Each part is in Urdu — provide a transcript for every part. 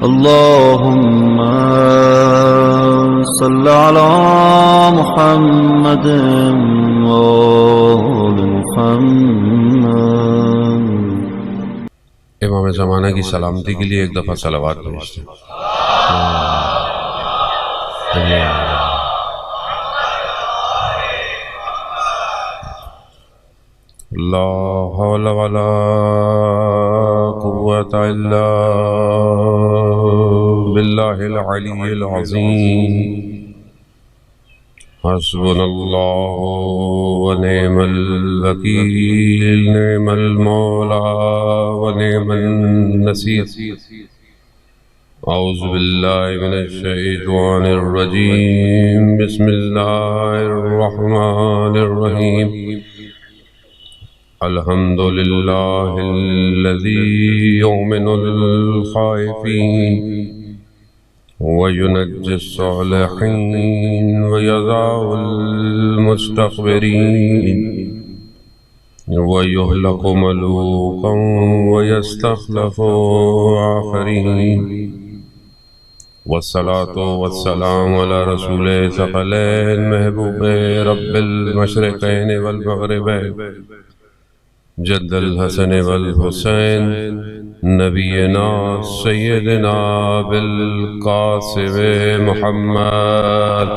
اللهم صل على محمد وآل محمد۔ امام زمانہ کی سلامتی کے لیے ایک دفعہ صلوات بھیجتے ہیں۔ لا حول ولا قوة إلا بالله العلي العظيم۔ حسبنا الله ونعم الوكيل، نعم المولى ونعم النصير۔ أعوذ بالله من الشيطان الرجيم، بسم الله الرحمن الرحيم۔ الحمد لله الذي يؤمن الخائفين وينجي الصالحين ويضع المستكبرين ويهلك ملوكا ويستخلف آخرين، والصلاة والسلام على رسول ثقلين محبوب رب المشرقين والمغربين، جد الحسن والحسین نبینا سیدنا بالقاسم محمد۔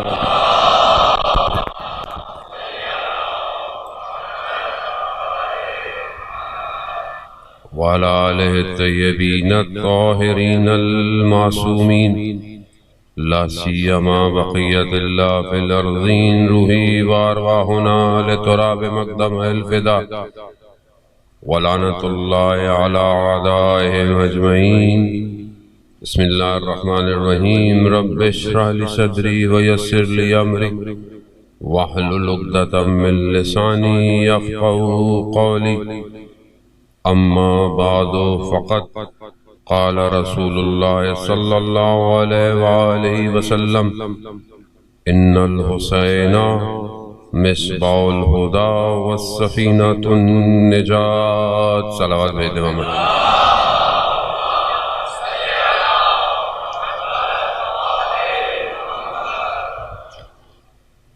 وعلى آلہ الطیبین الطاہرین المعصومین، لا سیما بقیت اللہ فی الارضین، روحی وارواحنا لتراب مقدم الفدا، ولعنت اللہ علی اعدائهم اجمعین۔ بسم اللہ الرحمن الرحیم۔ رب اشرح لی صدری ویسر لی امری واحلل عقدۃ من لسانی یفقهوا قولی، اما بعد فقد قال رسول اللہ صلی اللہ علیہ وآلہ وسلم، ان الحسین مصباح الہدی والسفینۃ النجات۔ صلوات بھیجتے ہیں محمد۔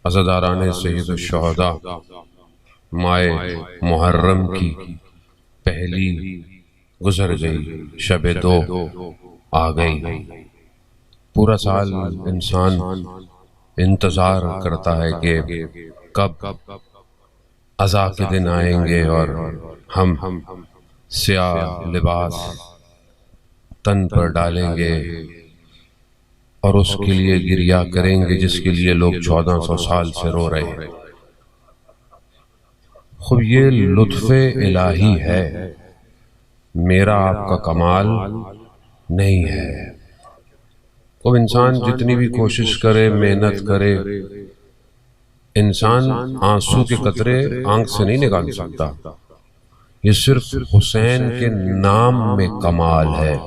عزاداران سید الشہداء، ماہ محرم کی پہلی گزر گئی، شب دو آ گئی۔ پورا سال انسان انتظار کرتا ہے کہ کب عزا کے دن آئیں گے اور ہم سیاہ لباس تن پر ڈالیں گے اور اس کے لیے گریہ کریں گے جس کے لیے لوگ 1400 سال سے رو رہے ہیں۔ خوب یہ لطف الہی ہے، میرا آپ کا کمال نہیں ہے۔ اب انسان جتنی بھی کوشش کرے، محنت کرے، انسان آنسو کے قطرے آنکھ سے نہیں نکال سکتا۔ یہ صرف حسین کے نام میں کمال ہے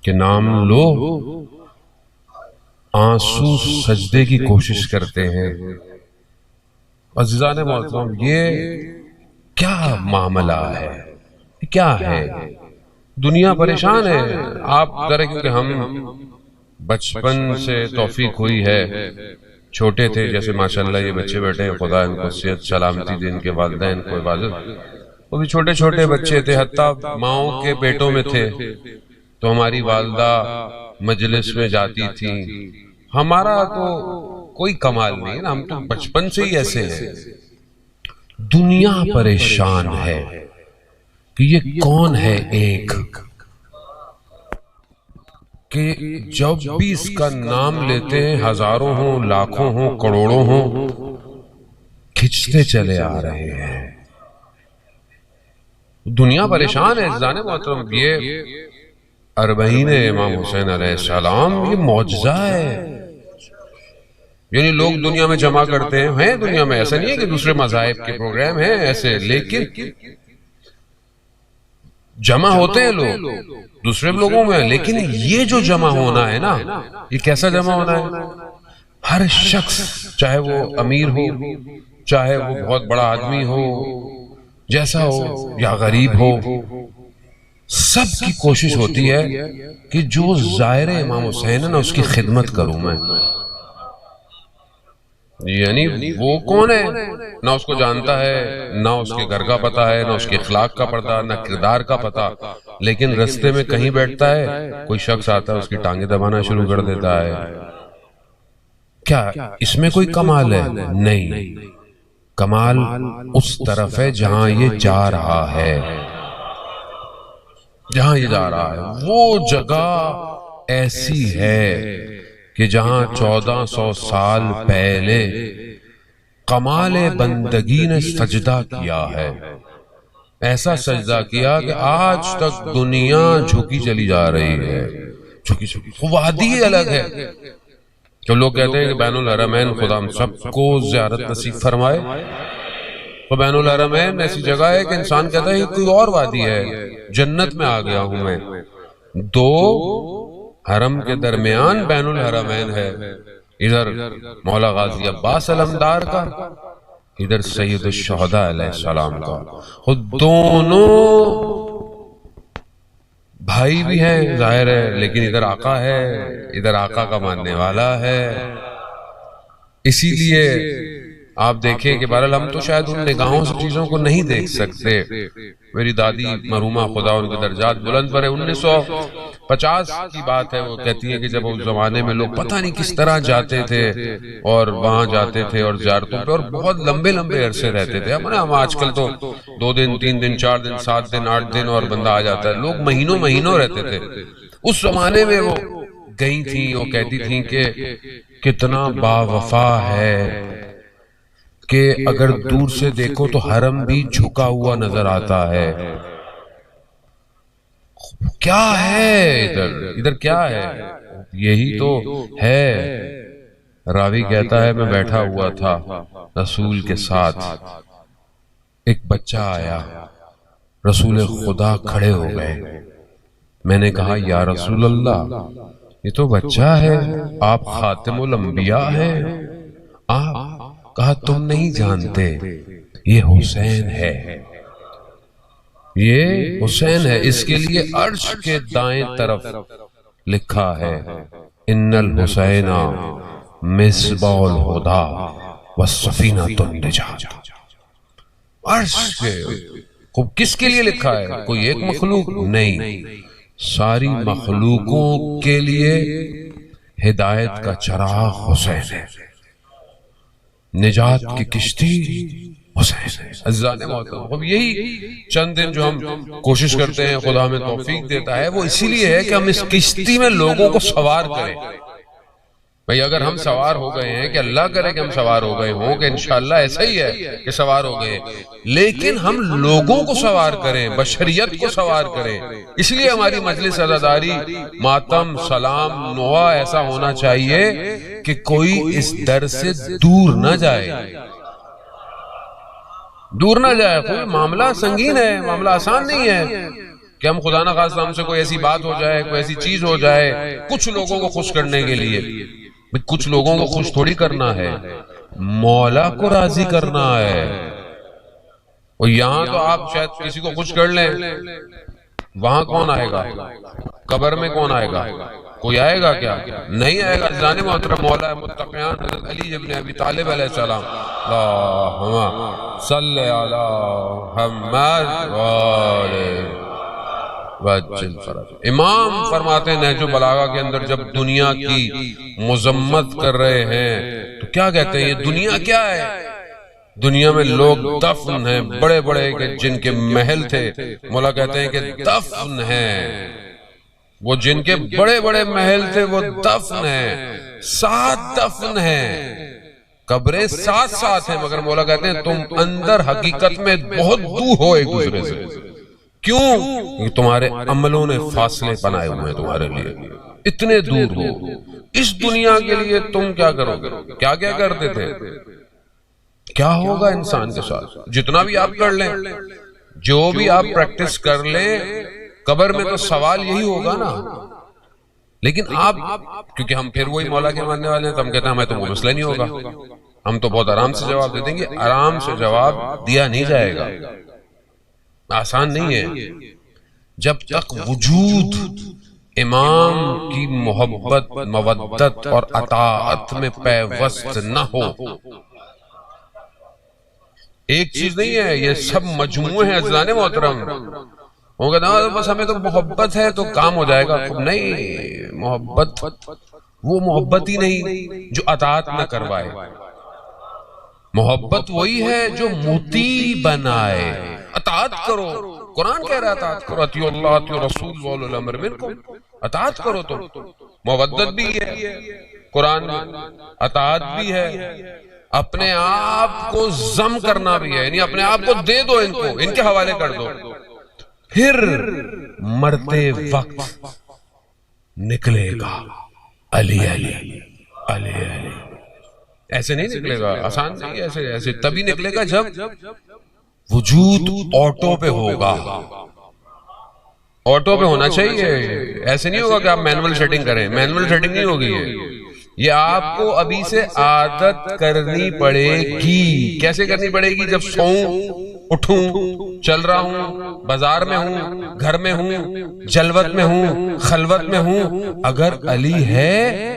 کہ نام لو، آنسو سجدے کی کوشش کرتے ہیں۔ عزیزان محترم، یہ کیا معاملہ ہے؟ کیا ہے؟ دنیا پریشان ہے۔ آپ ذرا، کیونکہ ہم بچپن سے توفیق ہوئی ہے، چھوٹے تھے، جیسے ماشاءاللہ یہ بچے بیٹھے ہیں، خدا ان کو صحت سلامتی دے، ان کے والدین کو حفاظت، وہ بھی چھوٹے چھوٹے بچے تھے، حتیٰ ماؤں کے پیٹوں میں تھے تو ہماری والدہ مجلس میں جاتی تھی۔ ہمارا تو کوئی کمال نہیں ہے نا، ہم تو بچپن سے ہی ایسے ہیں۔ دنیا پریشان ہے کہ یہ کون ہے ایک کہ جب بھی اس کا نام لیتے ہیں، ہزاروں ہوں، لاکھوں ہوں، کروڑوں ہوں، کھچتے چلے آ رہے ہیں۔ دنیا پریشان ہے عزیزان محترم۔ یہ اربعین امام حسین علیہ السلام یہ معجزہ ہے۔ یعنی لوگ دنیا میں جمع کرتے ہیں دنیا میں، ایسا نہیں ہے کہ دوسرے مذاہب کے پروگرام ہیں ایسے، لیکن جمع ہوتے ہیں لوگ دوسرے لوگوں میں، لیکن یہ جو جمع ہونا ہے نا، یہ کیسا جمع ہونا ہے؟ ہر شخص، چاہے وہ امیر ہو، چاہے وہ بہت بڑا آدمی ہو، جیسا ہو، یا غریب ہو، سب کی کوشش ہوتی ہے کہ جو زائر امام حسین ہے نا اس کی خدمت کروں میں. یعنی وہ کون ہے نہ اس کو جانتا ہے، نہ اس کے گھر کا پتہ ہے، نہ اس کے اخلاق کا پتہ، نہ کردار کا پتہ، لیکن رستے میں کہیں بیٹھتا ہے، کوئی شخص آتا ہے اس کی ٹانگیں دبانا شروع کر دیتا ہے. کیا اس میں کوئی کمال ہے؟ نہیں، کمال اس طرف ہے جہاں یہ جا رہا ہے. جہاں یہ جا رہا ہے وہ جگہ ایسی ہے کہ جہاں 1400 سال پہلے کمال بندگی نے سجدہ کیا ہے. ایسا سجدہ کیا کہ آج تک دنیا جھکی چلی جا رہی ہے. جھکی وادی الگ ہے. جو لوگ کہتے ہیں کہ بین الحرمین خدا ہم سب کو زیارت نصیب فرمائے، تو بین الحرمین ایسی جگہ ہے کہ انسان کہتا ہے کوئی اور وادی ہے، جنت میں آ گیا ہوں میں. دو حرم کے درمیان بین الحرمین ہے، ادھر مولا غازی عباس علمدار کا، ادھر سید الشہداء علیہ السلام کا. خود دونوں بھائی بھی ہیں ظاہر ہے، لیکن ادھر آقا ہے، ادھر آقا کا ماننے والا ہے. اسی لیے آپ دیکھیں کہ بہرحال ہم تو شاید ان نگاہوں سے چیزوں کو نہیں دیکھ سکتے. میری دادی مرحومہ خدا ان کے درجات بلند پر ہے، 1950 کی بات ہے، وہ کہتی ہے کہ جب اس زمانے میں لوگ پتہ نہیں کس طرح جاتے تھے اور وہاں جاتے تھے اور زیارتوں پہ، اور بہت لمبے لمبے عرصے رہتے تھے. ہم آج کل تو 2 دن 3 دن 4 دن 7 دن 8 دن اور بندہ آ جاتا ہے. لوگ مہینوں مہینوں رہتے تھے. اس زمانے میں وہ گئی تھیں، وہ کہتی تھیں کہ کتنا با وفا ہے کہ اگر دور سے دیکھو تو حرم بھی جھکا ہوا نظر آتا ہے. کیا ہے ادھر کیا ہے؟ یہی تو ہے. راوی کہتا ہے میں بیٹھا ہوا تھا رسول کے ساتھ، ایک بچہ آیا، رسول خدا کھڑے ہو گئے. میں نے کہا یا رسول اللہ یہ تو بچہ ہے، آپ خاتم الانبیاء ہیں. آپ کہا تم نہیں جانتے، یہ حسین ہے، یہ حسین ہے. اس کے لیے عرش کے دائیں طرف لکھا ہے ان الحسین مصباح الہدی والسفینۃ النجات. عرش کے کس کے لیے لکھا ہے؟ کوئی ایک مخلوق نہیں، ساری مخلوقوں کے لیے ہدایت کا چراغ حسین ہے، نجات کی کشتی حسین. عزیزان محترم، اب یہی چند دن جو ہم کوشش کرتے ہیں خدا ہمیں توفیق دیتا ہے، وہ اسی لیے ہے کہ ہم اس کشتی میں لوگوں کو سوار کریں. بھئی اگر ہم سوار ہو گئے ہیں، کہ اللہ کرے کہ ہم سوار ہو گئے ہوں، کہ انشاءاللہ ایسا ہی ہے کہ سوار ہو گئے، لیکن ہم لوگوں کو سوار کریں، بشریت کو سوار کریں. اس لیے ہماری مجلس عزاداری، ماتم، سلام، نوحہ ایسا ہونا چاہیے کہ کوئی اس در سے دور نہ جائے. دور نہ جائے. کوئی معاملہ سنگین ہے، معاملہ آسان نہیں ہے کہ ہم خدا نہ خواستہ ہم سے کوئی ایسی بات ہو جائے، کوئی ایسی چیز ہو جائے کچھ لوگوں کو خوش کرنے کے لیے. کچھ لوگوں کو خوش تھوڑی کرنا ہے، مولا کو راضی کرنا ہے. اور یہاں تو آپ شاید کسی کو خوش کر لیں، وہاں کون آئے گا؟ قبر میں کون آئے گا؟ کوئی آئے گا کیا؟ نہیں آئے گا. جانے محترم مولا متقیان حضرت علی ابن ابی طالب علیہ السلام، اللہم صلی علی محمد وآلہ وجل فرج. امام فرماتے ہیں نہج البلاغہ کے اندر، جب دنیا کی مذمت کر رہے ہیں تو کیا کہتے ہیں؟ یہ دنیا کیا ہے؟ دنیا میں لوگ دفن ہیں بڑے بڑے کہ جن کے محل تھے. مولا کہتے ہیں کہ دفن ہیں، وہ جن کے بڑے بڑے محل تھے وہ دفن ہیں. 7 دفن ہیں، قبریں 7 ہیں، مگر مولا کہتے ہیں تم اندر حقیقت میں بہت دور ہو ایک دوسرے سے. کیوں؟ کہ تمہارے عملوں نے فاصلے بنائے ہوئے ہیں تمہارے لیے، اتنے دور ہو. اس دنیا کے لیے تم کیا کرو گے؟ کیا کیا کرتے تھے؟ کیا ہوگا انسان کے ساتھ؟ جتنا بھی آپ کر لیں، جو بھی آپ پریکٹس کر لیں، قبر میں تو سوال یہی ہوگا نا. لیکن آپ، کیونکہ ہم پھر وہی مولا کے ماننے والے ہیں، تو ہم کہتے ہیں ہمیں تو کوئی مسئلہ نہیں ہوگا، ہم تو بہت آرام سے جواب دے دیں گے. آرام سے جواب دیا نہیں جائے گا، آسان نہیں ہے. جب تک وجود امام کی محبت، مودت اور اطاعت میں پیوست نہ ہو. ایک چیز نہیں ہے، یہ سب مجموعے ہیں عزیزان محترم. وہ کہتے ہیں بس ہمیں تو محبت ہے تو کام ہو جائے گا. نہیں، محبت وہ محبت ہی نہیں جو اطاعت نہ کروائے. محبت وہی ہے جو مطیع بنائے. اطاعت کرو، قرآن کہہ رہا ہے اطاعت کرو، اطیعوا اللہ اطیعوا الرسول واولو الامر منکم. اطاعت کرو. تو مودت بھی ہے قرآن میں، اطاعت بھی ہے، اپنے آپ کو ضم کرنا بھی ہے، یعنی اپنے آپ کو دے دو، ان کو ان کے حوالے کر دو. پھر مرتے وقت نکلے گا علی علی علی علی. ایسے نہیں نکلے گا، آسان نہیں. ایسے تبھی نکلے گا جب وجود آٹو پہ ہوگا. آٹو پہ ہونا چاہیے. ایسے نہیں ہوگا کہ آپ مینول سیٹنگ کریں. مینول سیٹنگ نہیں ہوگی. یہ آپ کو ابھی سے عادت کرنی پڑے گی. کیسے کرنی پڑے گی؟ جب سوؤں، اٹھوں، چل رہا ہوں، بازار میں ہوں، گھر میں ہوں، جلوت میں ہوں، خلوت میں ہوں، اگر علی ہے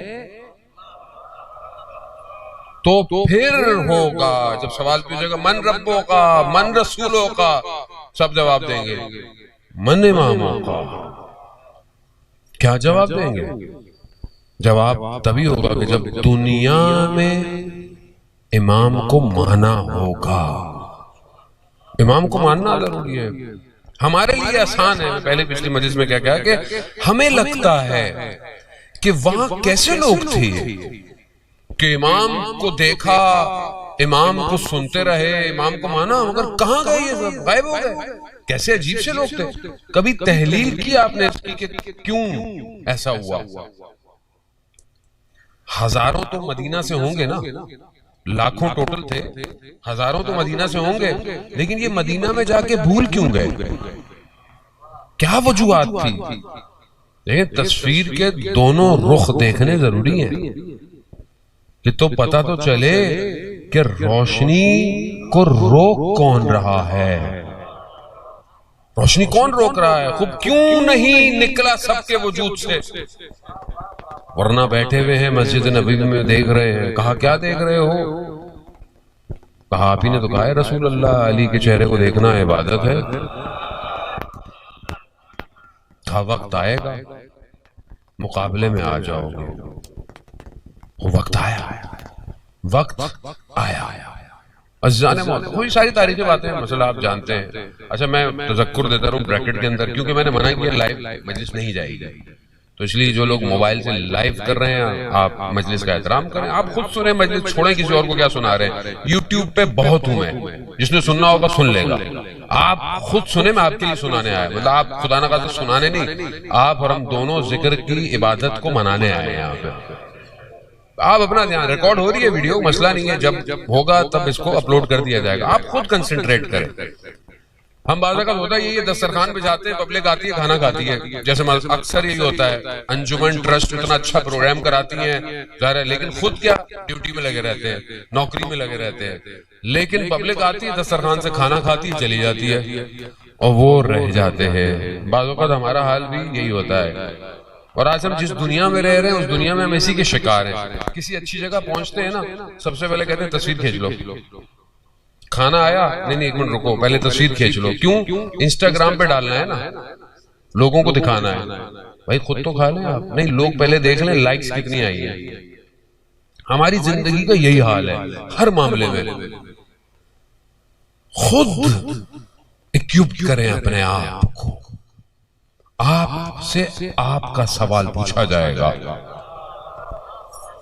تو پھر ہوگا. جب سوال پوچھے گا من ربوں کا، من رسولوں کا، سب جواب دیں گے من اماموں کا. کیا جواب دیں گے؟ جواب تبھی ہوگا کہ جب دنیا میں امام کو مانا ہوگا. امام کو ماننا ضروری ہے. ہمارے لیے آسان ہے. میں پہلے پچھلی مجلس میں کیا کہا کہ ہمیں لگتا ہے کہ وہاں کیسے لوگ تھے کہ امام کو دیکھا، امام کو سنتے رہے، امام کو مانا، مگر کہاں گئے یہ سب؟ غائب ہو گئے. کیسے عجیب سے لوگ تھے. کبھی تحلیل کی آپ نے کہ کیوں ایسا ہوا؟ ہزاروں تو مدینہ سے ہوں گے نا، لاکھوں ٹوٹل تھے، ہزاروں تو مدینہ سے ہوں گے، لیکن یہ مدینہ میں جا کے بھول کیوں گئے؟ کیا وجوہات تھی؟ لیکن تصویر کے دونوں رخ دیکھنے ضروری ہیں کہ تو پتہ تو چلے کہ روشنی کو روک کون رہا ہے. روشنی کون روک رہا ہے؟ خود کیوں نہیں نکلا سب کے وجود سے؟ ورنہ بیٹھے ہوئے ہیں مسجد نبوی میں، دیکھ رہے ہیں. کہا کیا دیکھ رہے ہو؟ کہا آپ ہی نے تو کہا ہے رسول اللہ علی کے چہرے کو دیکھنا عبادت ہے. کہا وقت آئے گا مقابلے میں آ جاؤ گے. وقت آیا، وقت آیا. عزیزان محترم، کوئی ساری تاریخی باتیں ہیں، مسئلہ آپ جانتے ہیں. اچھا میں تذکر دیتا رہوں بریکٹ کے اندر، کیونکہ میں نے منع کیا لائیو مجلس نہیں جائے گی، تو اس لیے جو لوگ موبائل سے لائیو کر رہے ہیں آپ مجلس کا احترام کریں. آپ خود سنیں مجلس، چھوڑیں کسی اور کو کیا سنا رہے ہیں. یوٹیوب پہ بہت ہوں میں، جس نے سننا ہوگا سن لے گا. آپ خود سنیں، میں آپ کے لیے سنانے آیا. مطلب آپ خدا نہ خواستہ سنانے نہیں، آپ اور ہم دونوں ذکر کی عبادت کو منانے آئے ہیں یہاں پہ. آپ اپنا دھیان، ریکارڈ ہو رہی ہے ویڈیو، مسئلہ نہیں ہے، جب ہوگا تب اس کو اپلوڈ کر دیا جائے گا. آپ خود کنسنٹریٹ کریں. ہم بعض اوقات ہوتا ہے یہ دسترخوان پہ جاتے ہیں، پبلک آتی ہے کھانا کھاتی ہے، جیسے اکثر یہی ہوتا ہے. انجمن ٹرسٹ اتنا اچھا پروگرام کراتی ہیں ظاہر ہے، لیکن خود کیا ڈیوٹی میں لگے رہتے ہیں، نوکری میں لگے رہتے ہیں. لیکن پبلک آتی ہے دسترخوان سے کھانا کھاتی ہے، چلی جاتی ہے اور وہ رہ جاتے ہیں. بعض اوقات ہمارا حال بھی یہی ہوتا ہے. اور آج ہم جس دنیا میں رہ رہے ہیں اس دنیا میں ہم اسی کے شکار ہیں. کسی اچھی جگہ پہنچتے ہیں نا، سب سے پہلے کہتے ہیں تصویر کھینچ لو. کھانا آیا، نہیں ایک منٹ رکو، پہلے تصویر کھینچ لو. کیوں؟ انسٹاگرام پہ ڈالنا ہے نا، لوگوں کو دکھانا ہے. بھائی خود تو کھا لیں آپ. نہیں، لوگ پہلے دیکھ لیں لائکس کتنی آئی ہیں. ہماری زندگی کا یہی حال ہے ہر معاملے میں. خود اکوپ کریں اپنے آپ کو. آپ سے آپ کا سوال پوچھا جائے گا،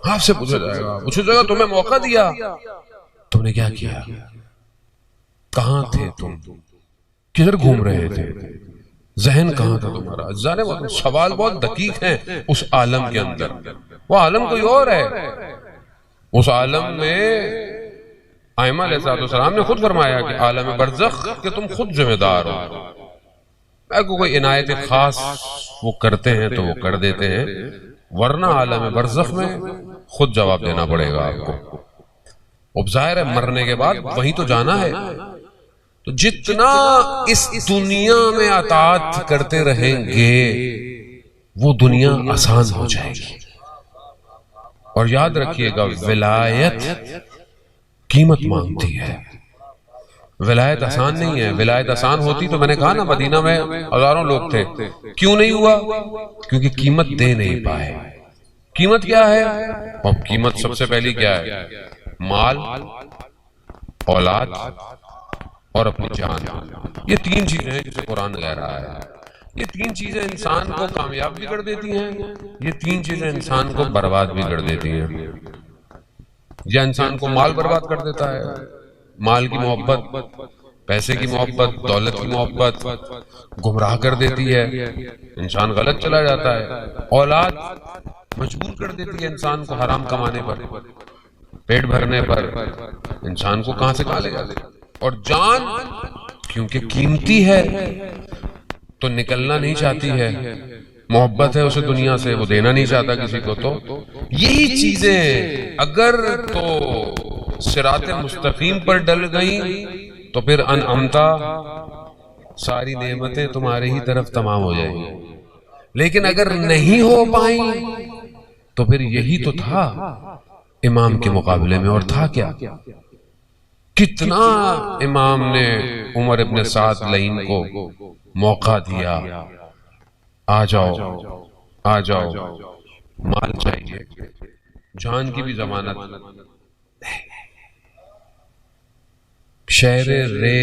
آپ سے پوچھا جائے گا تمہیں موقع دیا، تم نے کیا کیا؟ کہاں تھے تم؟ کدھر گھوم رہے تھے؟ ذہن کہاں تھا تمہارا؟ سوال بہت دقیق ہیں اس عالم کے اندر. وہ عالم کوئی اور ہے. اس عالم میں ائمہ علیہ السلام نے خود فرمایا کہ عالم برزخ کہ تم خود ذمہ دار ہو. کوئی عنایت خاص وہ کرتے ہیں تو وہ کر دیتے ہیں، ورنہ عالم برزخ میں خود جواب دینا پڑے گا آپ کو. اب ظاہر ہے مرنے کے بعد وہیں تو جانا ہے. تو جتنا اس دنیا میں اطاعت کرتے رہیں گے وہ دنیا آسان ہو جائے گی. اور یاد رکھیے گا ولایت قیمت مانگتی ہے. ولایت آسان نہیں ہے. ولایت آسان ہوتی تو میں نے کہا نا مدینہ میں ہزاروں لوگ تھے. کیوں نہیں ہوا؟ کیونکہ قیمت دے نہیں پائے. قیمت کیا ہے؟ اور قیمت سب سے پہلی کیا ہے؟ مال، اولاد اور اپنی جان. یہ تین چیزیں ہیں جسے قرآن کہہ رہا ہے. یہ تین چیزیں انسان کو کامیاب بھی کر دیتی ہیں، یہ تین چیزیں انسان کو برباد بھی کر دیتی ہیں. یا انسان کو مال برباد کر دیتا ہے، مال کی محبت، پیسے کی محبت، دولت کی محبت گمراہ کر دیتی ہے، انسان غلط چلا جاتا ہے. اولاد مجبور کر دیتی ہے انسان کو حرام کمانے پر، پیٹ بھرنے پر، انسان کو کہاں سے کہاں لے جاتے. اور جان کیونکہ قیمتی ہے تو نکلنا نہیں چاہتی ہے، محبت ہے اسے دنیا سے، وہ دینا نہیں چاہتا کسی کو. تو یہی چیزیں اگر تو صراط مستقیم پر ڈل گئیں تو پھر انعمتا ساری نعمتیں تمہارے ہی طرف تمام ہو جائیں گی. لیکن اگر نہیں ہو پائیں تو پھر یہی تو تھا امام کے مقابلے میں. اور تھا کیا؟ کتنا امام نے عمر ابن سعد لعین کو موقع دیا، آ جاؤ آ جاؤ، مال چاہیے، جان کی بھی ضمانت. شہر رے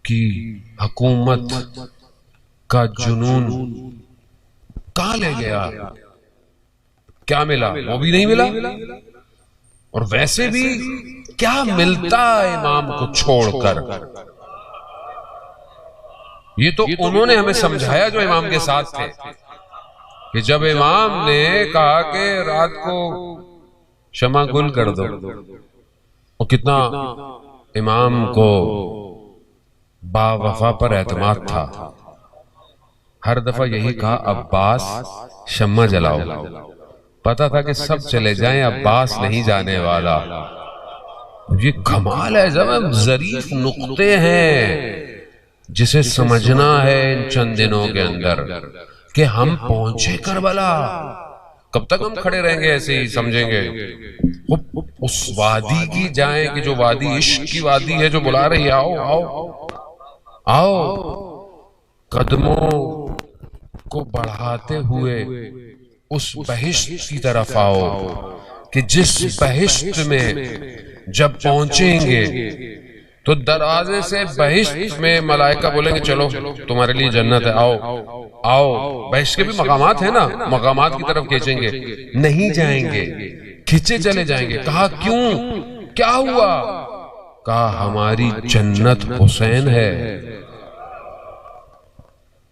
کی حکومت کا جنون کہاں لے گیا؟ کیا ملا؟ وہ بھی نہیں ملا. اور ویسے بھی کیا ملتا امام کو چھوڑ کر؟ یہ تو انہوں نے ہمیں سمجھایا جو امام کے ساتھ تھے کہ جب امام نے کہا کہ رات کو شمع گل کر دو، اور کتنا امام کو با وفا پر اعتماد تھا. ہر دفعہ یہی کہا عباس شمع جلاؤ. پتا تھا کہ سب چلے جائیں، عباس نہیں جانے والا. یہ کمال ہے، جب ظریف نقطے ہیں جسے سمجھنا ہے ان چند دنوں کے اندر کہ ہم پہنچے کربلا. کب تک ہم کھڑے رہیں گے ایسے ہی سمجھیں گے؟ اس وادی کی جائیں کہ جو وادی عشق کی وادی ہے، جو بلا رہی ہے، آؤ آؤ آؤ، قدموں کو بڑھاتے ہوئے اس بہشت کی طرف آؤ کہ جس بہشت میں جب پہنچیں گے تو دروازے سے بہشت میں ملائکہ بولیں گے چلو تمہارے لیے جنت ہے، آؤ آؤ. بہشت کے بھی مقامات ہیں نا، مقامات کی طرف کھینچیں گے، نہیں جائیں گے، کھچے چلے جائیں گے. کہا کیوں؟ کیا ہوا؟ کہا ہماری جنت حسین ہے.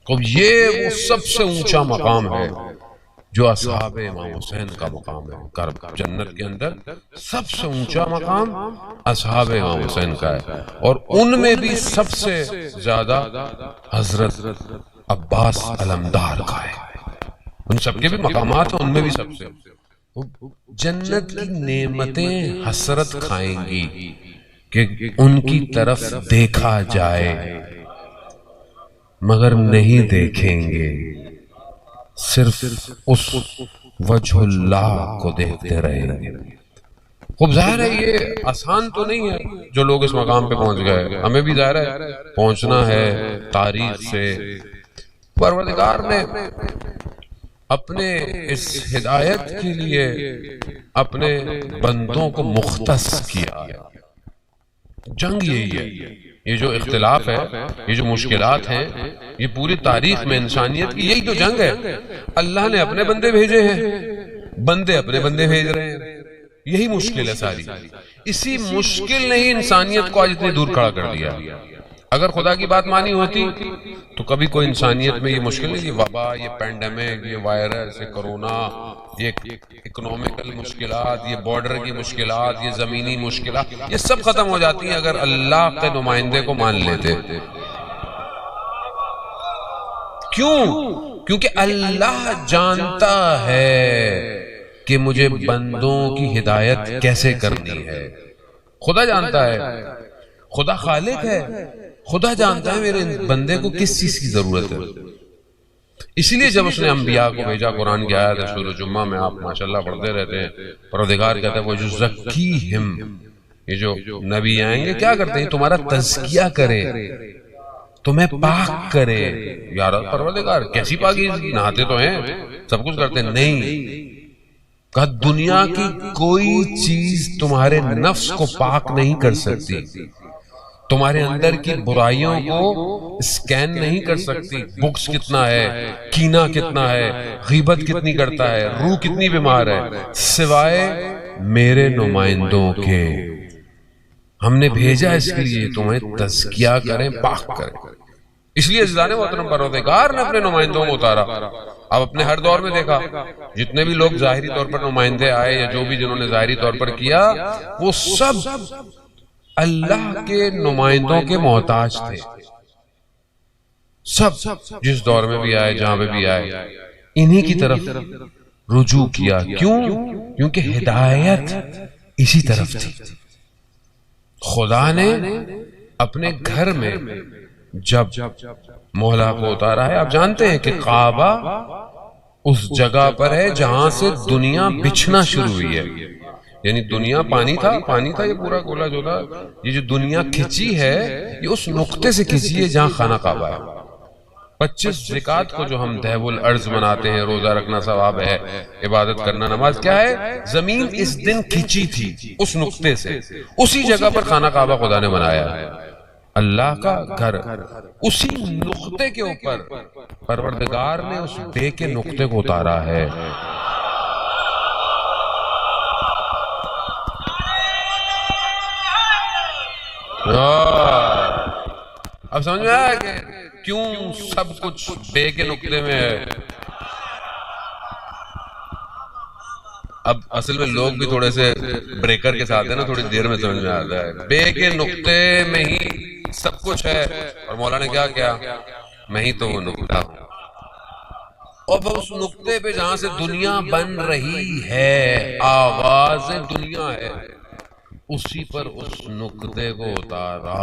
تو یہ وہ سب سے اونچا مقام ہے جو اصحاب امام حسین کا مقام ہے. جنت کے اندر سب سے اونچا مقام اصحاب امام حسین کا ہے، اور ان میں بھی سب سے زیادہ حضرت عباس علمدار کا ہے. ان سب کے بھی مقامات ہیں، ان میں بھی سب سے. جنت کی نعمتیں حسرت کھائیں گی کہ ان کی طرف دیکھا جائے، مگر نہیں دیکھیں گے، صرف اس وجہ اللہ کو دیکھتے رہیں گے. خوب ظاہر ہے یہ آسان تو نہیں ہے جو لوگ اس مقام پہ پہنچ گئے. ہمیں بھی ظاہر ہے پہنچنا ہے تاریخ سے. پروردگار نے اپنے اس ہدایت کے لیے اپنے بندوں کو مختص کیا. جنگ یہی ہے، یہ جو اختلاف ہے، یہ جو مشکلات ہیں، یہ پوری تاریخ میں انسانیت کی یہی تو جنگ ہے. اللہ نے اپنے بندے بھیجے ہیں، بندے اپنے بندے بھیج رہے ہیں. یہی مشکل ہے ساری. اسی مشکل نے ہی انسانیت کو آج اتنی دور کھڑا کر دیا. اگر خدا کی بات مانی ہوتی تو کبھی کوئی انسانیت میں یہ مشکل نہیں. یہ وبا، یہ پینڈیمک، یہ وائرس، یہ کرونا، یہ اکنومیکل مشکلات، یہ بارڈر کی مشکلات، یہ زمینی مشکلات، یہ سب ختم ہو جاتی ہیں اگر اللہ کے نمائندے کو مان لیتے. کیوں؟ کیونکہ اللہ جانتا ہے کہ مجھے بندوں کی ہدایت کیسے کرنی ہے. خدا جانتا ہے. خدا خالق ہے، خدا جانتا ہے میرے بندے کو کس چیز کی ضرورت ہے. اسی لیے جب اس نے انبیاء کو بھیجا، قرآن کی آیت ہے سورۃ جمعہ میں، آپ ماشاءاللہ پڑھتے رہتے ہیں، پروردگار کہتا ہے وہ یزکیہم، یہ جو نبی آئیں گے کیا کرتے ہیں؟ تمہارا تزکیہ کرے، تمہیں پاک کرے. یار پروردگار کیسی پاکی، نہاتے تو ہیں، سب کچھ کرتے ہیں. نہیں، کہا دنیا کی کوئی چیز تمہارے نفس کو پاک نہیں کر سکتی، تمہارے اندر کی برائیوں کو اسکین نہیں کر سکتی. بکس کتنا ہے، کینہ کتنا ہے، غیبت کتنی کرتا ہے، روح کتنی بیمار ہے، سوائے میرے نمائندوں کے. ہم نے بھیجا اس کے لیے تمہیں تزکیہ کریں، پاک کریں. اس لیے عزیزان محترم پروردگار نے اپنے نمائندوں کو اتارا. اب اپنے ہر دور میں دیکھا جتنے بھی لوگ ظاہری طور پر نمائندے آئے یا جو بھی جنہوں نے ظاہری طور پر کیا، وہ سب اللہ کے نمائندوں کے محتاج تھے. سب جس دور میں بھی آئے، جہاں پہ بھی آئے، انہی کی طرف رجوع کیا. کیوں؟ کیونکہ ہدایت اسی طرف تھی. خدا نے اپنے گھر میں جب مولا کو اتارا ہے، آپ جانتے ہیں کہ کعبہ اس جگہ پر ہے جہاں سے دنیا بچھنا شروع ہوئی ہے. یعنی دنیا پانی تھا یہ پورا گولا جولا، یہ جو دنیا کھچی ہے یہ اس نقطے سے کھچی ہے جہاں خانہ کعبہ ہے. 25 زکات کو جو ہم دہو الارض مناتے ہیں، روزہ رکھنا ثواب ہے، عبادت کرنا نماز، کیا ہے؟ زمین اس دن کھچی تھی اس نقطے سے، اسی جگہ پر خانہ کعبہ خدا نے بنایا ہے. اللہ کا گھر اسی نقطے کے اوپر پروردگار نے اس بے کے نقطے کو اتارا ہے. اب سمجھ میں آیا کہ کیوں سب کچھ بے کے نقطے میں ہے. اب اصل میں لوگ بھی تھوڑے سے بریکر کے ساتھ ہیں نا، تھوڑی دیر میں سمجھ میں آتا ہے. بے کے نقطے میں ہی سب کچھ ہے. اور مولا نے کیا کیا؟ میں ہی تو وہ نقطہ ہوں. اور اس نقطے پہ جہاں سے دنیا بن رہی ہے، آغاز دنیا ہے، اسی پر اس نقطے کو اتارا.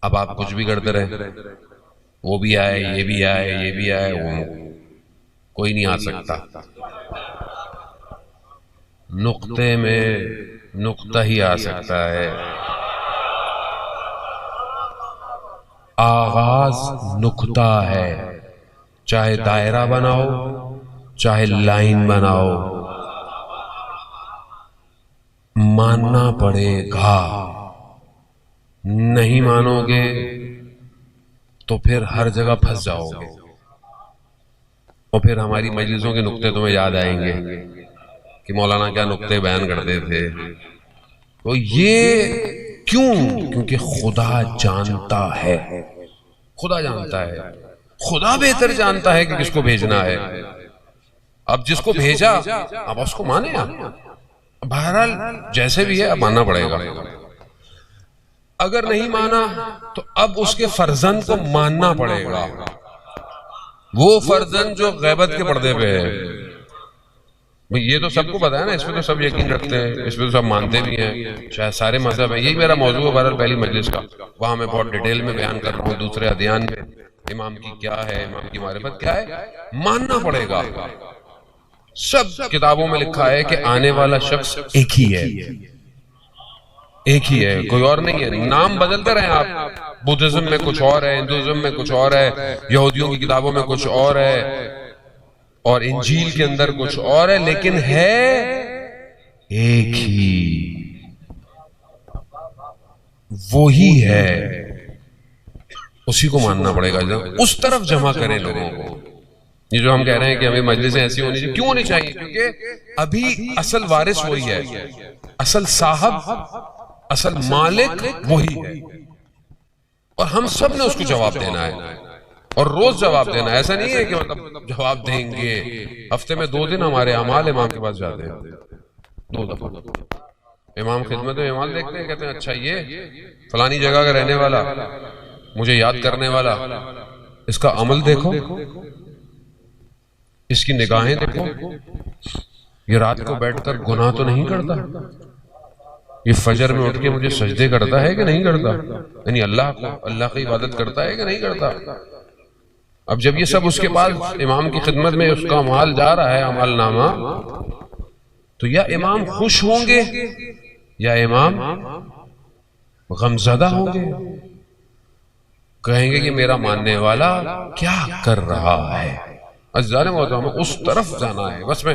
اب آپ کچھ بھی کرتے رہے، وہ بھی آئے، یہ بھی آئے، یہ بھی آئے، وہ کوئی نہیں آ سکتا. نقطے میں نقطہ ہی آ سکتا ہے. آغاز نقطہ ہے. چاہے دائرہ بناؤ، چاہے لائن بناؤ، ماننا پڑے گا. نہیں مانو گے تو پھر ہر جگہ پھنس جاؤ گے، اور پھر ہماری مجلسوں کے نقطے تمہیں یاد آئیں گے کہ مولانا کیا نقطے بیان کرتے تھے. تو یہ کیوں؟ کیونکہ خدا جانتا ہے، خدا جانتا ہے، خدا بہتر جانتا ہے کہ کس کو بھیجنا ہے. اب جس کو بھیجا اب اس کو مانے. بہرحال جیسے بھی ہے اب ماننا پڑے گا. اگر نہیں مانا تو اب اس کے فرزند کو ماننا پڑے گا. وہ فرزند جو غیبت کے پردے پہ ہے، یہ تو سب کو پتا ہے نا، اس پہ تو سب یقین رکھتے ہیں، اس پہ تو سب مانتے بھی ہیں، شاید سارے مذہب ہیں. یہی میرا موضوع ہے بہرحال پہلی مجلس کا. وہاں میں بہت ڈیٹیل میں بیان کر رہا ہوں دوسرے ادیان میں امام کی کیا ہے، امام کی معرفت کیا ہے. ماننا پڑے گا. سب کتابوں میں لکھا ہے کہ آنے والا شخص ایک ہی ہے، ایک ہی ہے، کوئی اور نہیں ہے. نام بدلتے رہے آپ، بدھزم میں کچھ اور ہے، ہندوازم میں کچھ اور ہے، یہودیوں کی کتابوں میں کچھ اور ہے، اور انجیل کے اندر کچھ اور ہے، لیکن ہے ایک ہی، وہی ہے. اسی کو ماننا پڑے گا. اس طرف جمع کریں لوگوں کو. یہ جو ہم کہہ رہے ہیں کہ ہمیں مجلسیں ایسی ہونی چاہیے، کیوں ہونی چاہیے؟ کیونکہ ابھی اصل وارث وہی ہے، اصل صاحب، اصل مالک وہی ہے، اور ہم سب نے اس کو جواب دینا ہے، اور روز جواب دینا ہے. ایسا نہیں ہے کہ مطلب جواب دیں گے. ہفتے میں 2 دن ہمارے اعمال امام کے پاس جاتے ہیں، 2 دفعہ. امام خدمت میں اعمال دیکھتے ہیں، کہتے ہیں اچھا یہ فلانی جگہ کا رہنے والا، مجھے یاد کرنے والا، اس کا عمل دیکھو، اس کی نگاہیں دیکھو، یہ رات کو بیٹھ کر گناہ تو نہیں کرتا، یہ فجر میں اٹھ کے مجھے سجدے کرتا ہے کہ نہیں کرتا؟ یعنی اللہ کی عبادت کرتا ہے کہ نہیں کرتا؟ اب جب یہ سب اس کے پاس امام کی خدمت میں اس کا مال جا رہا ہے، عمل نامہ، تو یا امام خوش ہوں گے یا امام غمزدہ ہوں گے، کہیں گے کہ میرا ماننے والا کیا کر رہا ہے۔ عزیزان محترم، اس طرف جانا ہے۔ بس میں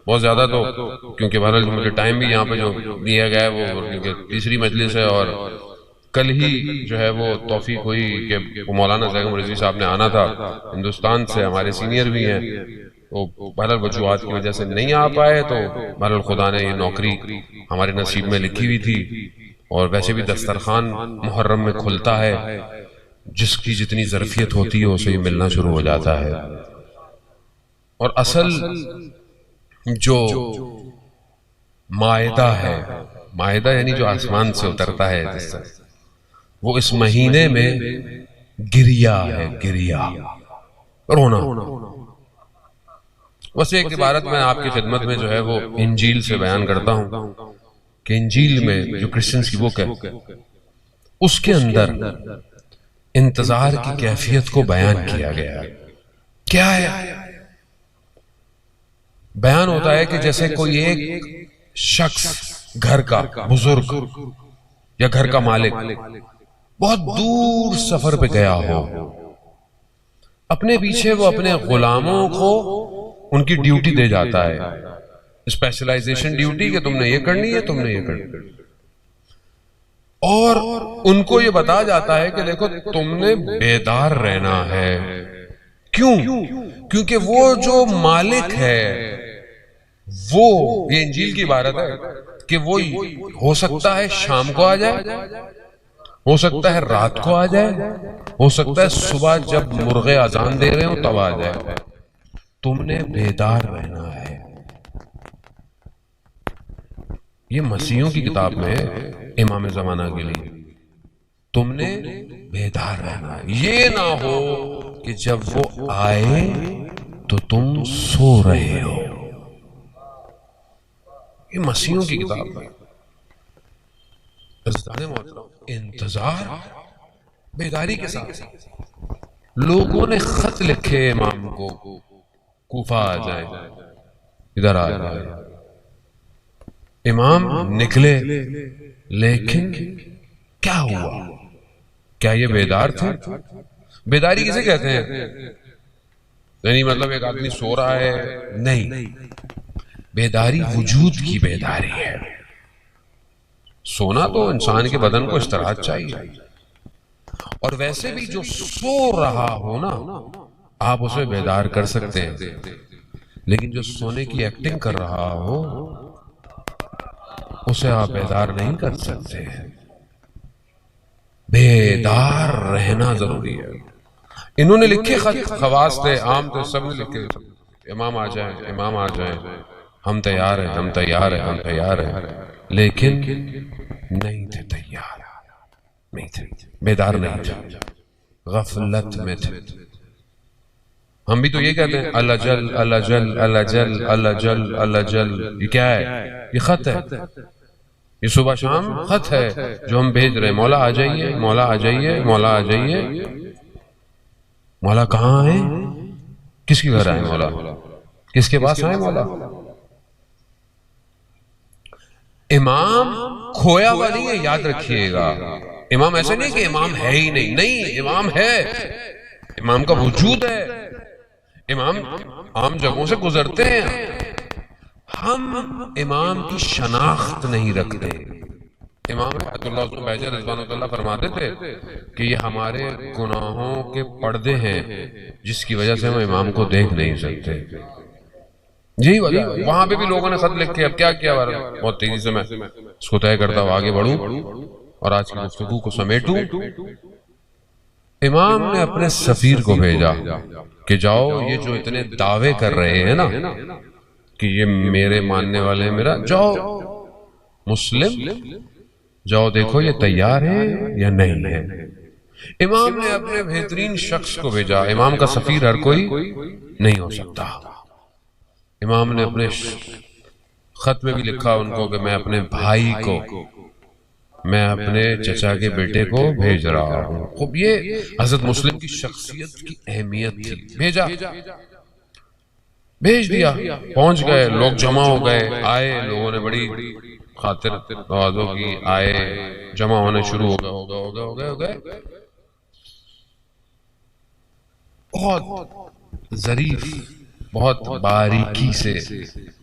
بہت زیادہ تو کیونکہ بہرحال مجھے ٹائم بھی یہاں پہ جو دیا گیا ہے وہ تیسری مجلس ہے، اور کل ہی جو ہے وہ توفیق ہوئی کہ مولانا زیغم رضوی صاحب نے آنا تھا ہندوستان سے، ہمارے سینئر بھی ہیں، تو بہرحال وجوہات کی وجہ سے نہیں آ پائے، تو بہرحال خدا نے یہ نوکری ہمارے نصیب میں لکھی ہوئی تھی، اور ویسے بھی دسترخوان محرم میں کھلتا ہے، جس کی جتنی ظرفیت ہوتی ہے اسے ملنا شروع ہو جاتا ہے۔ اور اصل جو مائدہ ہے، مائدہ یعنی جو آسمان سے اترتا ہے جس سے، وہ اس مہینے میں گریا ہے، گریا، رونا۔ بس ایک عبارت میں آپ کی خدمت میں جو ہے وہ انجیل سے بیان کرتا ہوں کہ انجیل میں جو کرسچنز کی بک ہے اس کے اندر انتظار کی کیفیت کو بیان کیا گیا ہے۔ کیا ہے؟ بیان ہوتا ہے کہ جیسے کوئی ایک شخص گھر کا بزرگ یا گھر کا مالک بہت دور سفر پہ گیا ہو، اپنے پیچھے وہ اپنے غلاموں کو ان کی ڈیوٹی دے جاتا ہے، اسپیشلائزیشن ڈیوٹی کہ تم نے یہ کرنی ہے، تم نے یہ کرنی ہے، اور ان کو یہ بتا جاتا ہے کہ دیکھو تم نے بیدار رہنا ہے۔ کیوں؟ کیونکہ وہ جو مالک ہے، وہ یہ انجیل کی عبارت ہے کہ وہ ہو سکتا ہے شام کو آ جائے، ہو سکتا ہے رات کو آ جائے، ہو سکتا ہے صبح جب مرغے اذان دے رہے ہوں تب آ جائے، تم نے بیدار رہنا ہے۔ یہ مسیحوں کی کتاب میں ہے، امام زمانہ کے لیے، تم نے بیدار رہنا ہے، یہ نہ ہو کہ جب وہ آئے تو تم سو رہے ہو۔ یہ مسیحوں کی کتاب ہے۔ انتظار بیداری کے ساتھ لوگوں نے خط لکھے امام کو، کوفہ آ جائے، ادھر آ جائے، امام نکلے، لیکن کیا ہوا؟ کیا یہ بیدار تھے؟ بیداری کسے کہتے ہیں؟ یعنی مطلب ایک آدمی سو رہا ہے؟ نہیں، بیداری وجود کی بیداری ہے۔ سونا تو انسان کے بدن کو استراحت چاہیے، اور ویسے بھی جو سو رہا ہو نا آپ اسے بیدار کر سکتے ہیں، لیکن جو سونے کی ایکٹنگ کر رہا ہو اسے آپ بیدار نہیں کر سکتے۔ بیدار رہنا ضروری ہے۔ انہوں نے لکھے خط، خواص تھے، عام تھے، سب نے لکھے، امام آ جائیں، امام آ جائیں، ہم تیار ہیں، ہم تیار ہیں، ہم تیار ہیں، لیکن نہیں تھے تیار، نہیں تھے، بیدار نہیں تھے، غفلت میں تھے۔ ہم بھی تو یہ کہتے ہیں اللہ جل اللہ جل اللہ جل اللہ جل اللہ جل۔ یہ کیا ہے؟ یہ خط ہے، یہ صبح شام خط ہے جو ہم بھیج رہے ہیں، مولا آ جائیے، مولا آ جائیے، مولا آ جائیے۔ مولا کہاں آئے؟ کس کے گھر آئے مولا؟ کس کے پاس آئے مولا؟ امام کھویا ہوا نہیں ہے، یاد رکھیے گا۔ امام ایسا نہیں کہ امام ہے ہی نہیں، نہیں، امام ہے، امام کا وجود ہے، امام عام جگہوں سے گزرتے ہیں، ہم امام کی شناخت نہیں رکھتے۔ امام حیات اللہ عثمان بہجہ رضوان اللہ فرماتے تھے کہ یہ ہمارے گناہوں کے پردے ہیں جس کی وجہ سے ہم امام کو دیکھ نہیں سکتے۔ یہی وجہ، وہاں پہ بھی لوگوں نے خط لکھ کے اب کیا کیا، بہت تیزی سے میں اس کو طے کرتا ہوں آگے بڑھوں اور آج کی گفتگو کو سمیٹوں۔ امام نے اپنے سفیر کو بھیجا کہ جاؤ یہ جو اتنے دعوے کر رہے ہیں نا کہ یہ میرے ماننے والے ہیں، میرا، جاؤ مسلم، جاؤ دیکھو یہ تیار ہے یا نہیں ہے۔ امام نے اپنے بہترین شخص کو بھیجا۔ امام کا سفیر ہر کوئی نہیں ہو سکتا۔ امام نے اپنے خط میں بھی لکھا ان کو کہ میں اپنے بھائی کو میں اپنے چچا کے بیٹے کو بھیج رہا ہوں. خوب یہ حضرت مسلم کی شخصیت کی اہمیت تھی. بھیج دیا. پہنچ گئے, لوگ جمع ہو گئے, آئے, لوگوں نے بڑی خاطر توازو کی, آئے, جمع ہونے شروع ہو گئے. بہت ظریف, بہت باریکی سے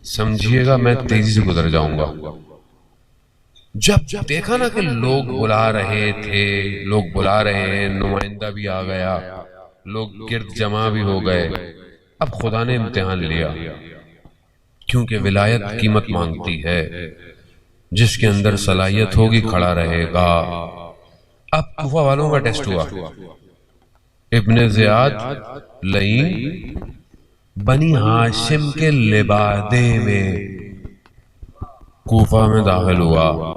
سمجھیے گا, میں تیزی سے گزر جاؤں گا. جب دیکھا نا کہ لوگ بلا رہے تھے, لوگ بلا رہے ہیں, نمائندہ بھی آ گیا, لوگ گرد جمع بھی ہو گئے, اب خدا نے امتحان لیا, کیونکہ ولایت قیمت مانگتی ہے. جس کے اندر صلاحیت ہوگی کھڑا رہے گا. اب کوفہ والوں کا ٹیسٹ ہوا. ابن زیاد لئیم بنی ہاشم کے لبادے میں کوفہ میں داخل ہوا.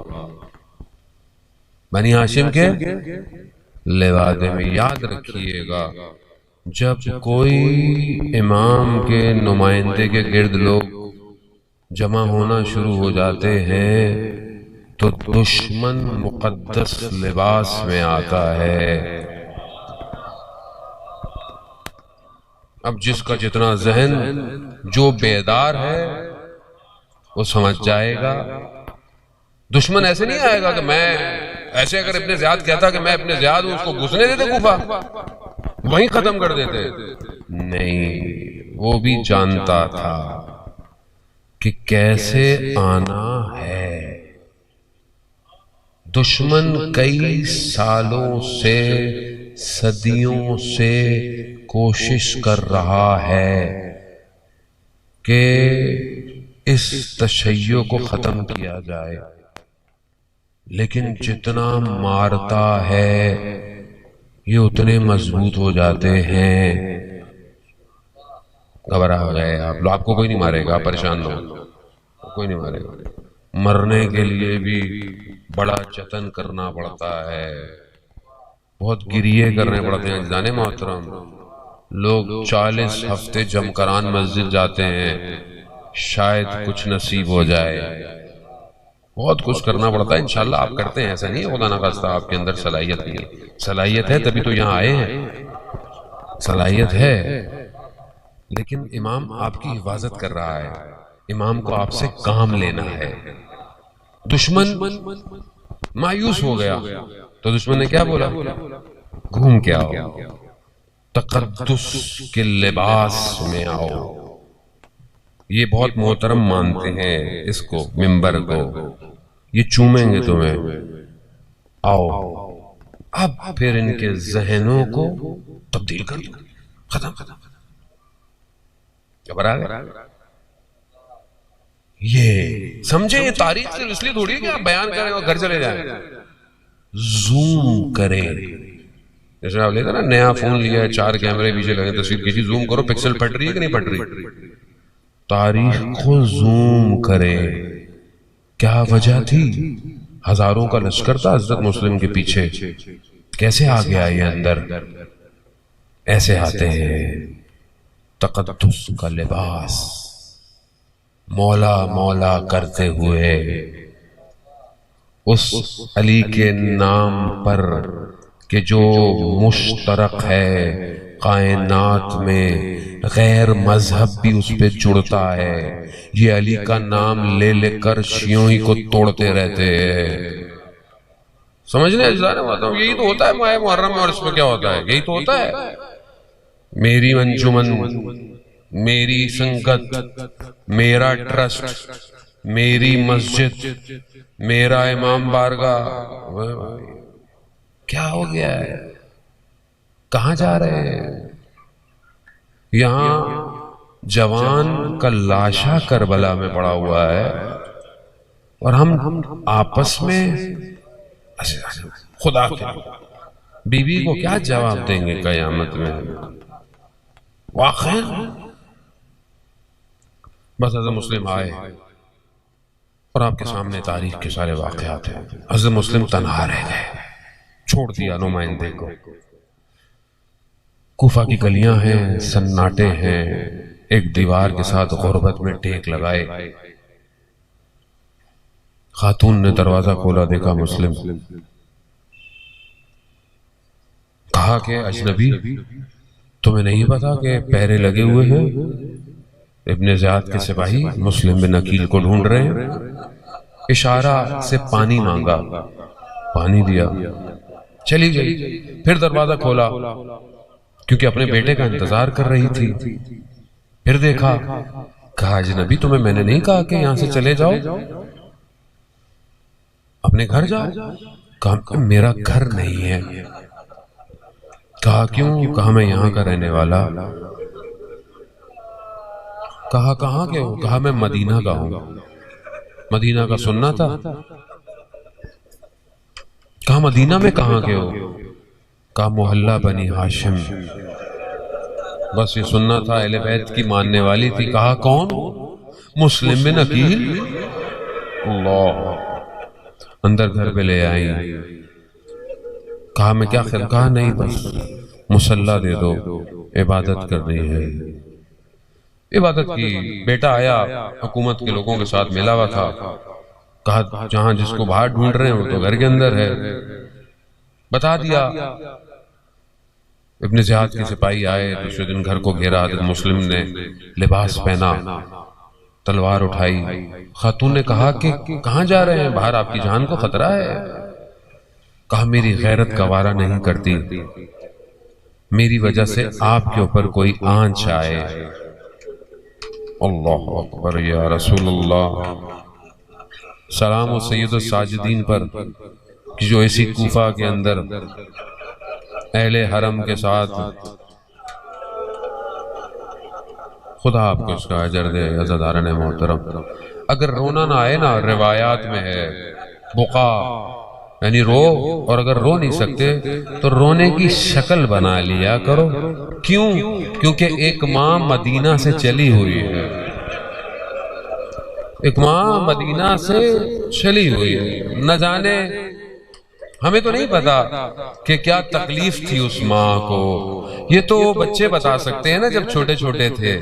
بنی ہاشم کے لبادے میں. یاد رکھیے گا, جب کوئی امام کے نمائندے کے گرد لوگ جمع ہونا شروع ہو جاتے ہیں تو دشمن مقدس لباس میں آتا ہے. اب جس کا جتنا ذہن جو بیدار ہے وہ سمجھ جائے گا. دشمن ایسے نہیں آئے گا کہ میں ایسے, اگر ابن زیاد کہتا کہ میں ابن زیاد ہوں, اس کو گھسنے دیتے کوفہ, وہیں ختم کر دیتے. نہیں, وہ بھی جانتا تھا کہ کیسے آنا ہے. دشمن کئی سالوں سے, صدیوں سے کوشش کر رہا ہے کہ اس تشیع کو ختم کیا جائے, لیکن جتنا مارتا ہے یہ اتنے مضبوط ہو جاتے ہیں. گھبرا گئے آپ کو کوئی نہیں مارے گا, پریشان نہ ہو, کوئی نہیں مارے گا. مرنے کے لیے بھی بڑا جتن کرنا پڑتا ہے, بہت گریے کرنے پڑتے ہیں. جانے محترم, لوگ 40 ہفتے جمکران مسجد جاتے ہیں, شاید کچھ نصیب ہو جائے. بہت کچھ کرنا پڑتا ہے. انشاءاللہ آپ کرتے ہیں, ایسا نہیں ہے خدا نخواستہ آپ کے اندر صلاحیت نہیں ہے. صلاحیت ہے تبھی تو یہاں آئے ہیں, صلاحیت ہے, لیکن امام آپ کی حفاظت کر رہا ہے. امام کو آپ سے کام لینا ہے. دشمن مایوس ہو گیا تو دشمن نے کیا بولا, گھوم کے آؤ, تقدس کے لباس میں آؤ. یہ بہت محترم مانتے ہیں اس کو, منبر کو, یہ چومیں گے تمہیں, آؤ. اب پھر ان کے ذہنوں کو تبدیل کر دو, ختم. گھبرا گئے. یہ سمجھے, یہ تاریخ سے اس لیے تھوڑی ہے کہ آپ بیان کریں اور گھر چلے جائیں. زوم کریں, جیسے آپ لے گا نا نیا فون لیا ہے, 4 کیمرے پیچھے لگے, تصویر کھینچی, زوم کرو, پکسل پھٹ رہی ہے کہ نہیں پھٹ رہی. تاریخ کو زوم کرے. کیا وجہ تھی؟ ہزاروں کا لشکر تھا حضرت مسلم کے پیچھے, کیسے آ گیا یہ اندر؟ ایسے آتے ہیں. تقدس کا لباس, مولا مولا کرتے ہوئے اس علی کے نام پر کہ جو مشترک ہے کائنات میں, غیر مذہب بھی اس پہ جڑتا ہے. یہ علی کا نام لے لے کر شیعوں ہی کو توڑتے رہتے ہیں. سمجھنے یہی تو ہوتا ہے ماہ محرم میں, اور اس میں کیا ہوتا ہے, یہی تو ہوتا ہے. میری انجمن, میری سنگت, میرا ٹرسٹ, میری مسجد, میرا امام بارگاہ. کیا ہو گیا ہے, کہاں جا رہے ہیں؟ یہاں جوان کا لاشا کربلا میں پڑا ہوا ہے, اور ہم آپس میں خدا کے بیوی کو کیا جواب دیں گے قیامت میں؟ واقعی بس حضرت مسلم آئے اور آپ کے سامنے تاریخ کے سارے واقعات ہیں. حضرت مسلم تنہا رہ گئے, چھوڑ دیا نمائندے کو. کوفہ کی گلیاں ہیں, سناٹے ہیں, ایک دیوار کے ساتھ غربت میں ٹیک لگائے. خاتون نے دروازہ کھولا، دیکھا مسلم، کہا کہ اجنبی تمہیں نہیں پتا کہ پہرے لگے ہوئے ہیں؟ ابن زیاد کے سپاہی مسلم بن عقیل کو ڈھونڈ رہے ہیں۔ اشارہ سے پانی مانگا، پانی دیا، چلی گئی۔ پھر دروازہ کھولا کیونکہ اپنے بیٹے کا انتظار کر رہی تھی۔ پھر دیکھا، کہا اجنبی تمہیں میں نے نہیں کہا کہ یہاں سے چلے جاؤ، اپنے گھر جاؤ؟ کہا میرا گھر نہیں ہے۔ کہا کیوں؟ کہا میں یہاں کا رہنے والا۔ کہا کہاں کے ہو؟ کہا میں مدینہ کا ہوں۔ مدینہ کا سننا تھا؟ کہا مدینہ میں کہاں کے ہو؟ کہا محلہ بنی ہاشم۔ بس یہ سننا تھا، اہل بیت کی ماننے والی تھی۔ کہا کون؟ مسلم بن عقیل۔ اللہ، اندر گھر پہ لے آئی۔ کہا میں کیا خیر؟ کہا نہیں، بس مصلی دے دو، عبادت کرنی ہے۔ عبادت کی۔ بیٹا آیا، حکومت کے لوگوں کے ساتھ ملا ہوا تھا۔ کہا جہاں جس کو باہر ڈھونڈ رہے ہیں وہ تو گھر کے اندر ہے۔ بتا دیا۔ ابن زیاد کے سپاہی آئے، دوسرے دن گھر کو گھیرا۔ حضرت مسلم نے لباس پہنا، تلوار اٹھائی۔ خاتون نے کہا کہ کہاں جا رہے ہیں؟ باہر آپ کی جان کو خطرہ ہے۔ کہا میری غیرت گوارا نہیں کرتی میری وجہ سے آپ کے اوپر کوئی آنچ آئے۔ اللہ اکبر یا رسول اللہ۔ سلام و سید الساجدین پر کہ جو اسی کوفہ کے اندر اہل حرم کے ساتھ، خدا آپ کو اس کا اجر دے۔ عزیزان محترم، اگر رونا نہ آئے نا، روایات میں ہے بقا، یعنی رو، اور اگر رو نہیں سکتے تو رونے کی شکل بنا لیا کرو۔ کیوں؟ کیونکہ ایک ماں مدینہ سے چلی ہوئی ہے، ایک ماں مدینہ سے چلی ہوئی ہے۔ نہ جانے، ہمیں تو نہیں پتا کہ کیا تکلیف تھی اس ماں کو۔ یہ تو بچے بتا سکتے ہیں نا جب چھوٹے چھوٹے تھے،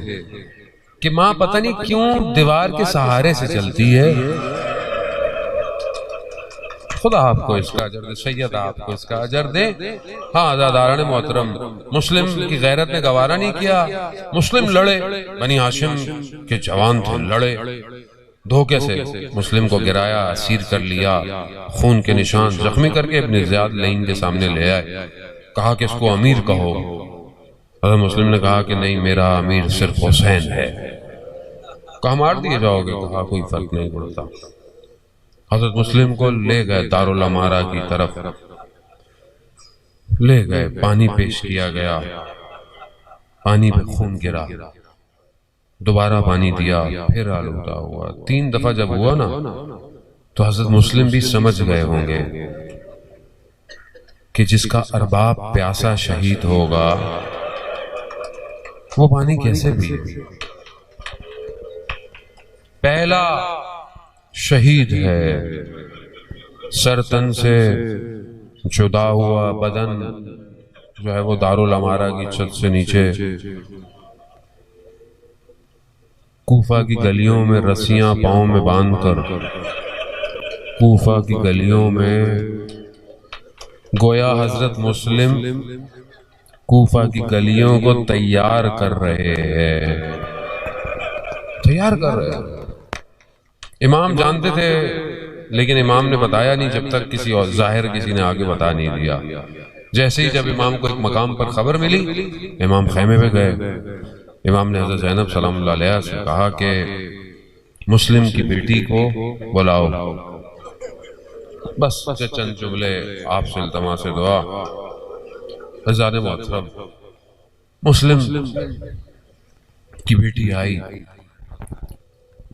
کہ ماں پتہ نہیں کیوں دیوار کے سہارے سے چلتی ہے۔ خدا آپ کو اس کا اجر دے، سید آپ کو اس کا اجر دے۔ ہاں عزیزان محترم، مسلم کی غیرت نے گوارا نہیں کیا۔ مسلم لڑے، بنی ہاشم کے جوان تھے، لڑے، دھوکے سے مسلم کو گرایا، اسیر کر لیا، خون کے نشان زخمی کر کے ابن زیاد لین کے سامنے لے آئے۔ کہا کہ اس کو امیر کہو۔ حضرت مسلم نے کہا کہ نہیں، میرا امیر صرف حسین ہے۔ کہا مار دیے جاؤ گے؟ کہا کوئی فرق نہیں پڑتا۔ حضرت مسلم کو لے گئے دارالامارہ کی طرف، لے گئے، پانی پیش کیا گیا، پانی پہ خون گرا، دوبارہ پانی دیا، پھر آلودہ ہوا۔ 3 دفعہ جب ہوا نا تو حضرت مسلم بھی سمجھ گئے ہوں گے کہ جس کا ارباب پیاسا شہید ہوگا وہ پانی کیسے پی؟ پہلا شہید ہے، سر تن سے جدا ہوا، بدن جو ہے وہ دارالامارہ کی چھت سے نیچے کوفہ کی گلیوں میں رسیاں پاؤں میں باندھ کر، کوفہ کی گلیوں میں گویا حضرت مسلم کوفہ کی گلیوں کو تیار کر رہے ہیں، تیار کر رہے ہیں۔ امام جانتے تھے لیکن امام نے بتایا نہیں جب تک کسی اور ظاہر کسی نے آگے بتا نہیں دیا۔ جیسے ہی جب امام کو ایک مقام پر خبر ملی، امام خیمے پہ گئے۔ امام نے حضرت زینب سلام اللہ علیہ سے کہا کہ مسلم کی بیٹی کو بلاؤ۔ بس چند جملے آپ سے التماس دعا۔ عزیزان محترم، مسلم کی بیٹی آئی،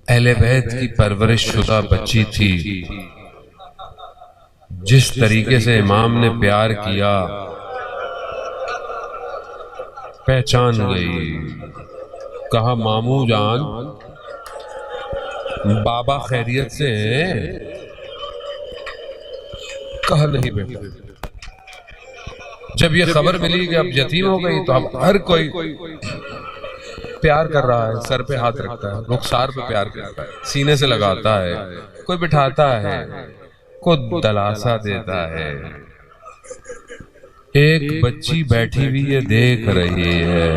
اہل بیت کی پرورش شدہ بچی تھی۔ جس طریقے سے امام نے پیار کیا پہچان گئی۔ کہا مامو جان، بابا خیریت سے ہیں؟ کہا نہیں بیٹا۔ جب یہ خبر ملی کہ اب یتیم ہو گئی تو اب ہر کوئی پیار کر رہا ہے، سر پہ ہاتھ رکھتا ہے، رخسار پہ پیار کرتا ہے، سینے سے لگاتا ہے، کوئی بٹھاتا ہے، کوئی دلاسا دیتا ہے۔ ایک بچی بیٹھی ہوئی یہ دیکھ رہی ہے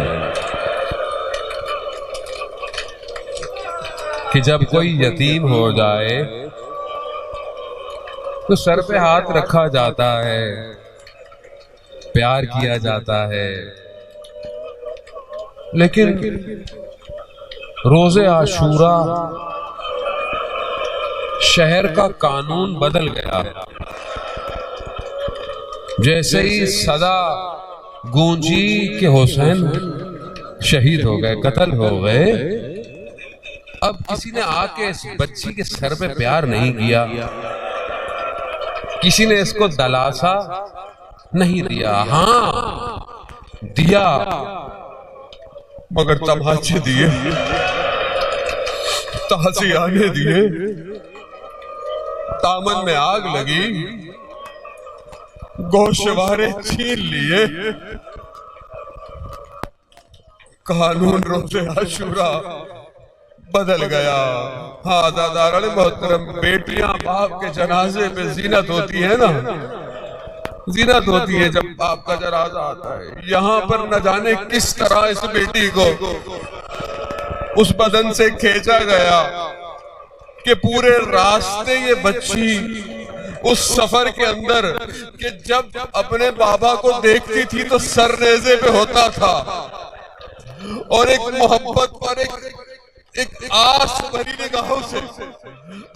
کہ جب کوئی یتیم ہو جائے تو سر پہ ہاتھ رکھا جاتا ہے، پیار کیا جاتا ہے، لیکن روز عاشوراء شہر کا قانون بدل گیا۔ جیسے ہی صدا گونجی کہ حسین شہید ہو گئے، قتل ہو گئے، اب کسی نے آ کے اس بچی کے سر پہ پیار نہیں کیا، کسی نے اس کو دلاسا نہیں دیا، ہاں دیا مگر تماچے دیے، تازیانے دیے، دامن میں آگ لگی، گوشوارے چھین لیے۔ قانون روز عاشوراء بدل گیا۔ ہاں عزاداران محترم، بیٹیاں باپ کے جنازے پہ زینت ہوتی ہے نا، زینت ہوتی ہے جب باپ کا جنازہ آتا ہے۔ یہاں پر نہ جانے کس طرح اس بیٹی کو اس بدن سے کھینچا گیا کہ پورے راستے یہ بچی اس سفر کے اندر کہ جب اپنے بابا کو دیکھتی تھی تو سر نیزے پہ ہوتا تھا، اور ایک محبت اور ایک آس بھری نگاہوں سے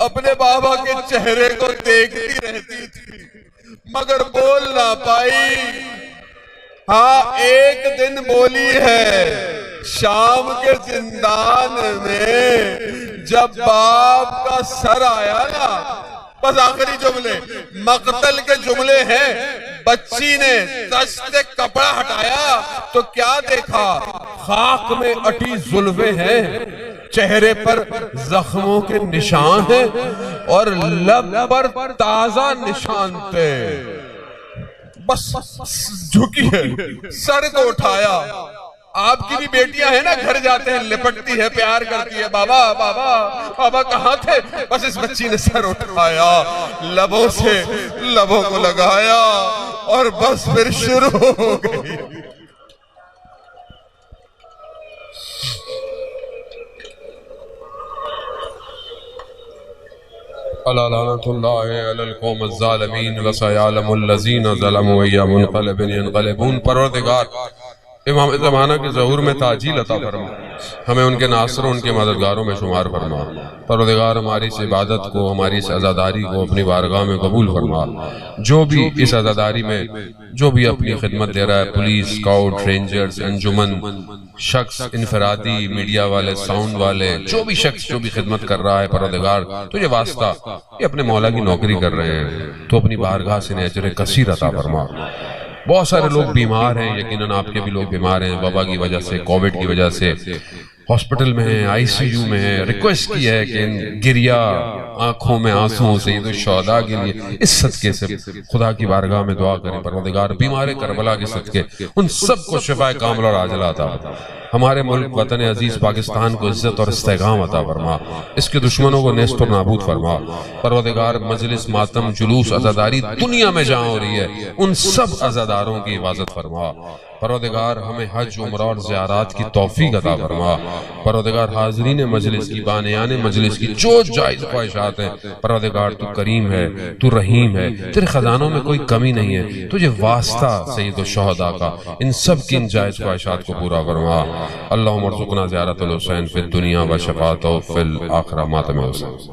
اپنے بابا کے چہرے کو دیکھتی رہتی تھی، مگر بول نہ پائی۔ ہاں ایک دن بولی ہے شام کے زندان میں، جب باپ کا سر آیا نا، بس آخری جملے مقتل کے جملے ہیں، بچی نے دست کپڑا ہٹایا تو کیا دیکھا؟ خاک میں اٹی زلفیں ہیں، چہرے پر زخموں کے نشان ہیں، اور لب پر تازہ نشان تھے۔ بس جھکی ہے، سر کو اٹھایا۔ آپ کی بھی بیٹیاں ہیں نا، گھر جاتے ہیں لپٹتی ہے، پیار کرتی ہے، بابا بابا بابا کہاں تھے؟ بس اس بچی نے سر اٹھایا، لبوں سے لبوں کو لگایا، اور بس پھر شروع ہو گئی۔ الا لعنۃ اللہ علی القوم الظالمین وسیعلم الذین ظلموا ای منقلب ینقلبون۔ پروردگار امام زمانہ کے ظہور میں تعجیل عطا فرما، ہمیں ان کے ناصروں ان کے مددگاروں میں شمار فرما۔ پروردگار ہماری اس عبادت کو، ہماری اس عزاداری کو اپنی بارگاہ میں قبول فرما۔ جو بھی اس عزاداری میں جو بھی اپنی خدمت دے رہا ہے، پولیس، اسکاؤٹ، رینجرز، انجمن، شخص انفرادی، میڈیا والے، ساؤنڈ والے، جو بھی شخص جو بھی خدمت کر رہا ہے، پروردگار تو یہ واسطہ یہ اپنے مولا کی نوکری کر رہے ہیں، تو اپنی بارگاہ سے اجر کثیر عطا فرما۔ بہت سارے لوگ بیمار ہیں، یقیناً آپ کے بھی لوگ بیمار ہیں، وبا کی وجہ سے، کووڈ کی وجہ سے ہاسپٹل میں ہیں، آئی سی یو میں ہیں۔ ریکویسٹ کی ہے کہ گریا آنکھوں میں آنسوں سید الشہداء کے لیے اس صدقے سے خدا کی بارگاہ میں دعا کریں، پروردگار بیمار کربلا کے صدقے ان سب کو شفاء کاملہ اور عاجلہ عطا فرما۔ ہمارے ملک وطن عزیز پاکستان کو عزت اور استحکام عطا فرما، اس کے دشمنوں کو نیست و نابود فرما۔ پروردگار مجلس، ماتم، جلوس، عزاداری دنیا میں جہاں ہو رہی ہے، ان سب عزاداروں کی حفاظت فرما۔ پروردگار ہمیں حج، عمرہ اور زیارات کی توفیق عطا فرما۔ پروردگار حاضرین مجلس کی، بانیان مجلس کی جو جائز خواہشات ہیں، پروردگار تو کریم ہے، تو رحیم ہے، تیرے خزانوں میں کوئی کمی نہیں ہے، تجھے واسطہ سید الشہداء کا ان سب کی ان جائز خواہشات کو پورا فرما۔ اللہم ارزقنا زیارت الحسین فی الدنیا و شفاعتہ فی الآخرہ۔ ماتم حسین۔